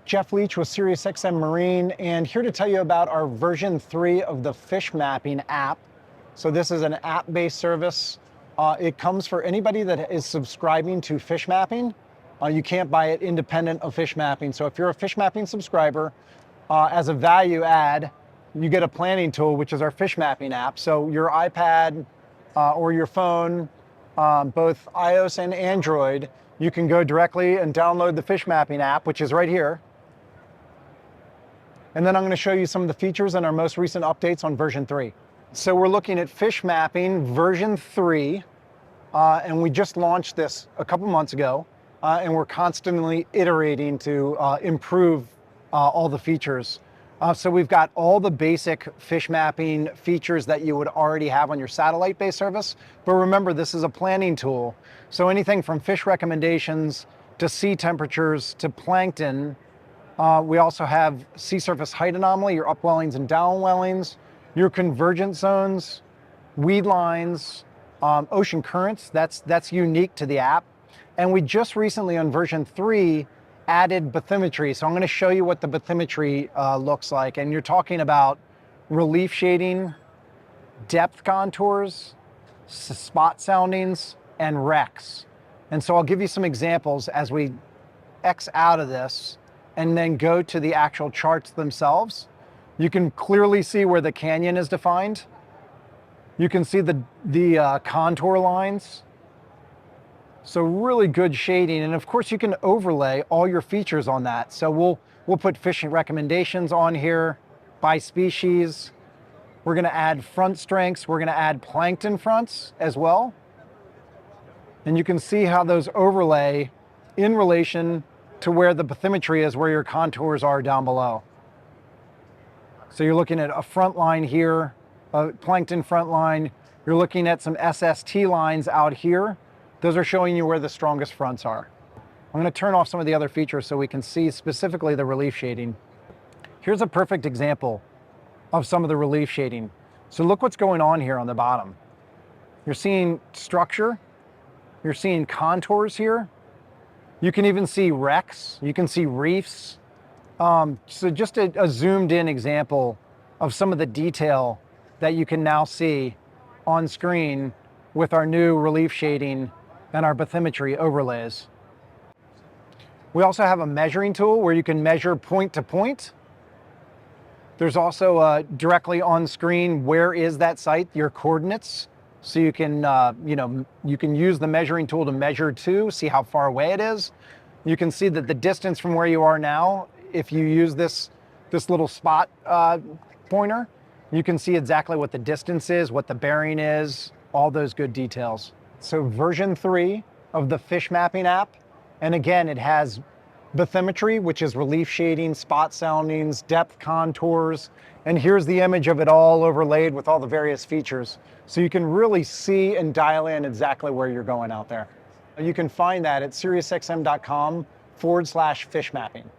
Jeff Leach with SiriusXM Marine, and here to tell you about our version 3 of the Fish Mapping app. So this is an app-based service. It comes for anybody that is subscribing to Fish Mapping. You can't buy it independent of Fish Mapping. So if you're a Fish Mapping subscriber, as a value add, you get a planning tool, which is our Fish Mapping app. So your iPad or your phone, both iOS and Android, you can go directly and download the Fish Mapping app, which is right here. And then I'm going to show you some of the features and our most recent updates on version 3. So we're looking at Fish Mapping version 3, and we just launched this a couple months ago, and we're constantly iterating to improve all the features. So we've got all the basic fish mapping features that you would already have on your satellite-based service. But remember, this is a planning tool. So anything from fish recommendations to sea temperatures to plankton. We also have sea surface height anomaly, your upwellings and downwellings, your convergence zones, weed lines, ocean currents. That's unique to the app. And we just recently on version 3 added bathymetry. So I'm going to show you what the bathymetry looks like. And you're talking about relief shading, depth contours, spot soundings, and wrecks. And so I'll give you some examples as we X out of this and then go to the actual charts themselves. You can clearly see where the canyon is defined. You can see the contour lines. So really good shading, and of course you can overlay all your features on that. So we'll put fishing recommendations on here by species. We're gonna add front strengths. We're gonna add plankton fronts as well. And you can see how those overlay in relation to where the bathymetry is, where your contours are down below. So you're looking at a front line here, a plankton front line. You're looking at some SST lines out here. Those are showing you where the strongest fronts are. I'm going to turn off some of the other features so we can see specifically the relief shading. Here's a perfect example of some of the relief shading. So look what's going on here on the bottom. You're seeing structure. You're seeing contours here. You can even see wrecks. You can see reefs. So just a zoomed in example of some of the detail that you can now see on screen with our new relief shading and our bathymetry overlays. We also have a measuring tool where you can measure point to point. There's also directly on screen, where is that site, your coordinates. So you can, you can use the measuring tool to measure to, see how far away it is. You can see that the distance from where you are now, if you use this little spot pointer, you can see exactly what the distance is, what the bearing is, all those good details. So version 3 of the Fish Mapping app, and again, it has bathymetry, which is relief shading, spot soundings, depth contours, and here's the image of it all overlaid with all the various features. So you can really see and dial in exactly where you're going out there. You can find that at SiriusXM.com/fish mapping.